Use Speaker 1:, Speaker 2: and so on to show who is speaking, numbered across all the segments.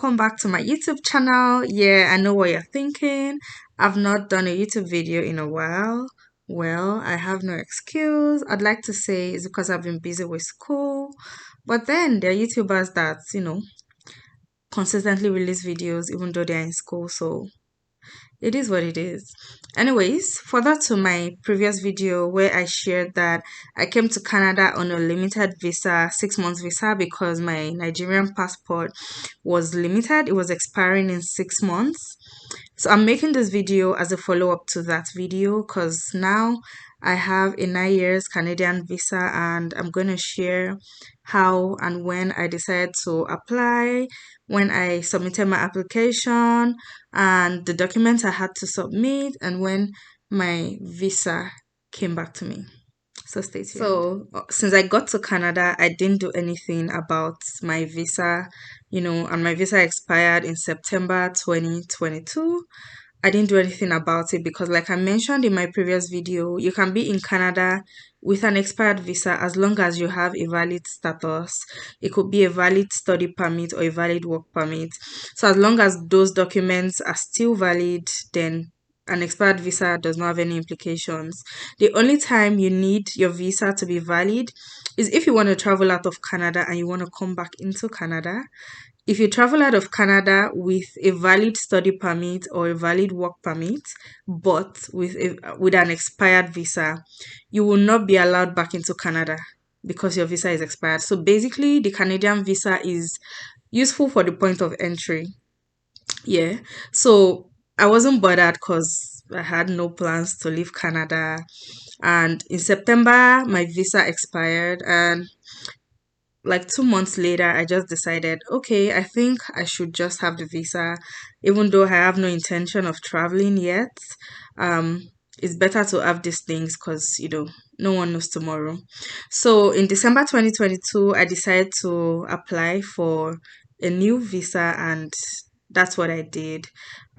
Speaker 1: welcome back to my YouTube channel. Yeah, I know what you're thinking. I've not done a YouTube video in a while. Well, I have no excuse. I'd like to say it's because I've been busy with school. But then there are YouTubers that, consistently release videos even though they're in school. So it is what it is. Anyways, further to my previous video where I shared that I came to Canada on a limited visa, 6 months visa, because my Nigerian passport was limited. It was expiring in 6 months. So I'm making this video as a follow-up to that video because now I have a 9 years Canadian visa and I'm going to share how and when I decided to apply, when I submitted my application, and the documents I had to submit, and when my visa came back to me. So stay tuned. So since I got to Canada, I didn't do anything about my visa, and my visa expired in September 2022. I didn't do anything about it because, like I mentioned in my previous video, you can be in Canada with an expired visa as long as you have a valid status. It could be a valid study permit or a valid work permit. So as long as those documents are still valid, then an expired visa does not have any implications. The only time you need your visa to be valid is if you want to travel out of Canada and you want to come back into Canada. If you travel out of Canada with a valid study permit or a valid work permit, but with an expired visa, you will not be allowed back into Canada because your visa is expired. So basically, the Canadian visa is useful for the point of entry. Yeah. So I wasn't bothered because I had no plans to leave Canada. And in September, my visa expired, and like 2 months later, I just decided, okay, I think I should just have the visa, even though I have no intention of traveling yet. Um, it's better to have these things because, no one knows tomorrow. So in December 2022, I decided to apply for a new visa, and that's what I did.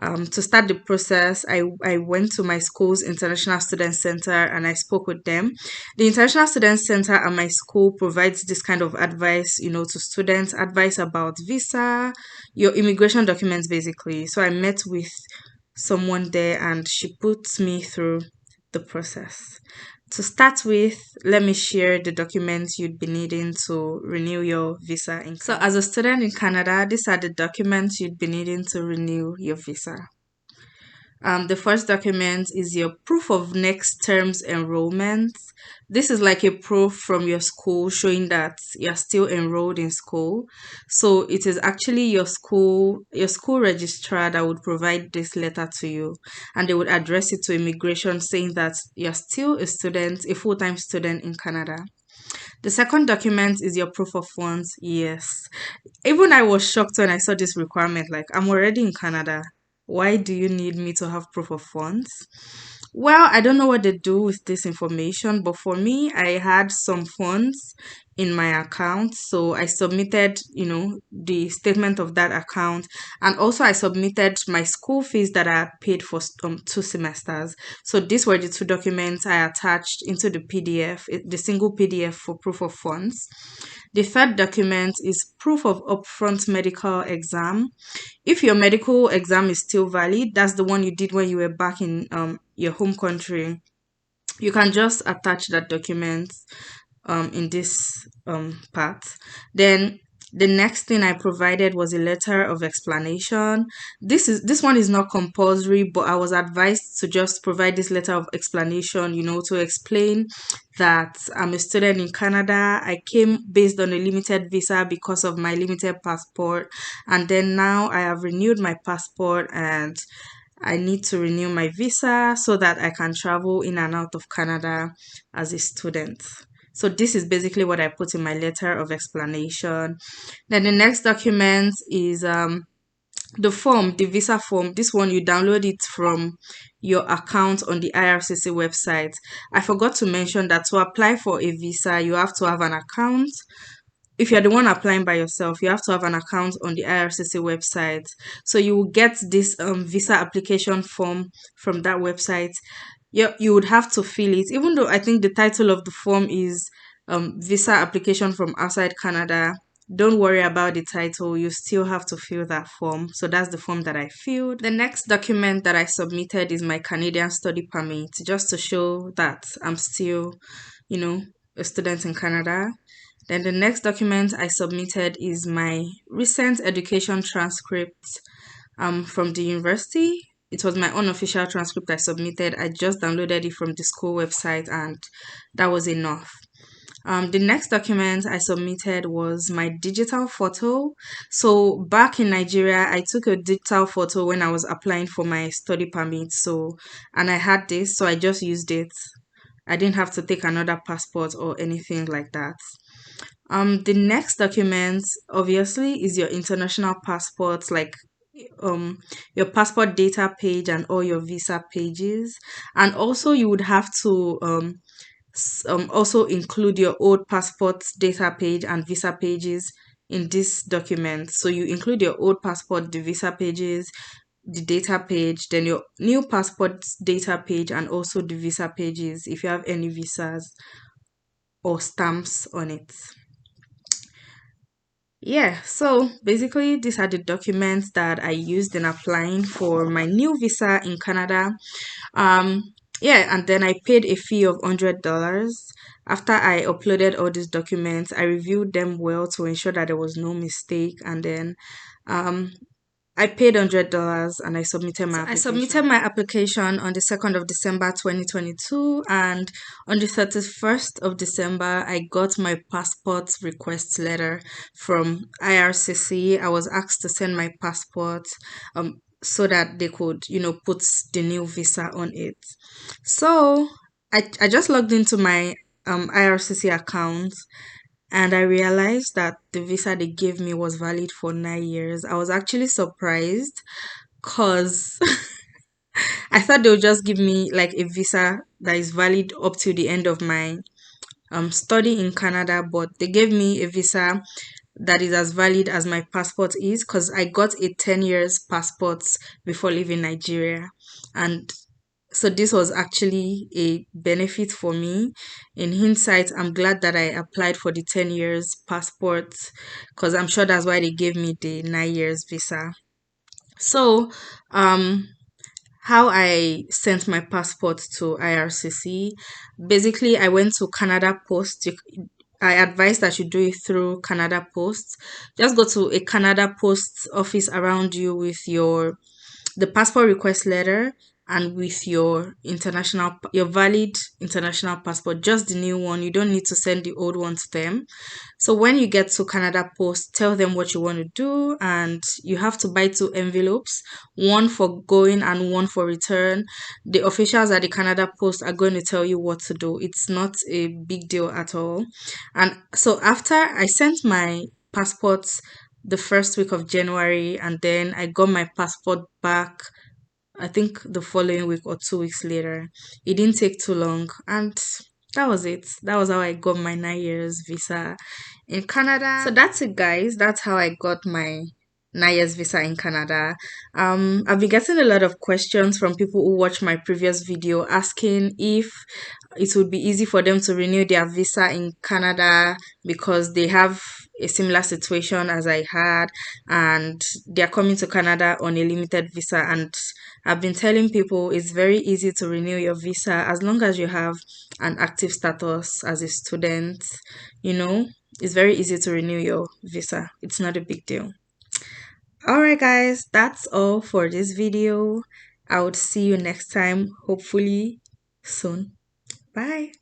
Speaker 1: To start the process, I went to my school's International Student Center and I spoke with them. The International Student Center at my school provides this kind of advice, to students, advice about visa, your immigration documents, basically. So I met with someone there and she put me through the process. To start with, let me share the documents you'd be needing to renew your visa in Canada. So as a student in Canada, these are the documents you'd be needing to renew your visa. The first document is your proof of next term's enrollment. This is like a proof from your school showing that you're still enrolled in school. So it is actually your school registrar that would provide this letter to you, and they would address it to immigration saying that you're still a student, a full-time student in Canada. The second document is your proof of funds. Yes. Even I was shocked when I saw this requirement. Like, I'm already in Canada. Why do you need me to have proof of funds? Well, I don't know what they do with this information, but for me, I had some funds in my account. So I submitted, the statement of that account. And also I submitted my school fees that I paid for 2 semesters. So these were the two documents I attached into the PDF, the single PDF for proof of funds. The third document is proof of upfront medical exam. If your medical exam is still valid, that's the one you did when you were back in your home country, you can just attach that document in this part. Then the next thing I provided was a letter of explanation. This one is not compulsory, but I was advised to just provide this letter of explanation, to explain that I'm a student in Canada. I came based on a limited visa because of my limited passport, and then now I have renewed my passport and I need to renew my visa so that I can travel in and out of Canada as a student. So this is basically what I put in my letter of explanation. Then the next document is the form, the visa form. This one, you download it from your account on the IRCC website. I forgot to mention that to apply for a visa, you have to have an account. If you're the one applying by yourself, you have to have an account on the IRCC website. So you will get this visa application form from that website. You would have to fill it, even though I think the title of the form is visa application from outside Canada. don't worry about the title, you still have to fill that form. So that's the form that I filled. The next document that I submitted is my Canadian study permit, just to show that I'm still, you know, a student in Canada. Then the next document I submitted is my recent education transcript from the university. It was my unofficial transcript I submitted. I just downloaded it from the school website, and that was enough. The next document I submitted was my digital photo. So back in Nigeria, I took a digital photo when I was applying for my study permit. So, and I had this, so I just used it. I didn't have to take another passport or anything like that. The next document obviously is your international passport, like um your passport data page and all your visa pages. And also you would have to also include your old passport data page and visa pages in this document. So you include your old passport, the visa pages, the data page, then your new passport data page, and also the visa pages if you have any visas or stamps on it. Yeah, so basically, these are the documents that I used in applying for my new visa in Canada. Um, yeah, and then I paid a fee of $100. After I uploaded all these documents, I reviewed them well to ensure that there was no mistake, and then um, I paid $100 and I submitted my application. I submitted my application on the 2nd of December 2022, and on the 31st of December I got my passport request letter from IRCC. I was asked to send my passport so that they could, put the new visa on it. So I just logged into my IRCC account, and I realized that the visa they gave me was valid for 9 years. I was actually surprised because I thought they would just give me like a visa that is valid up to the end of my study in Canada, but they gave me a visa that is as valid as my passport is, because I got a 10 years passport before leaving Nigeria. And so this was actually a benefit for me. In hindsight, I'm glad that I applied for the 10 years passport, because I'm sure that's why they gave me the 9 years visa. So, how I sent my passport to IRCC, basically I went to Canada Post. I advise that you do it through Canada Post. Just go to a Canada Post office around you with the passport request letter and with your valid international passport, just the new one. You don't need to send the old one to them. So when you get to Canada Post, tell them what you want to do, and you have to buy two envelopes, one for going and one for return. The officials at the Canada Post are going to tell you what to do. It's not a big deal at all. And so after I sent my passports the first week of January, and then I got my passport back, I think the following week or 2 weeks later. It didn't take too long, and that was it. That was how I got my 9 years visa in Canada. So that's it, guys. That's how I got my 9 years visa in Canada. I've been getting a lot of questions from people who watch my previous video asking if it would be easy for them to renew their visa in Canada because they have a similar situation as I had, and they're coming to Canada on a limited visa. And I've been telling people it's very easy to renew your visa as long as you have an active status as a student. You know, it's very easy to renew your visa. It's not a big deal. Alright, guys, that's all for this video. I would see you next time, hopefully soon. Bye.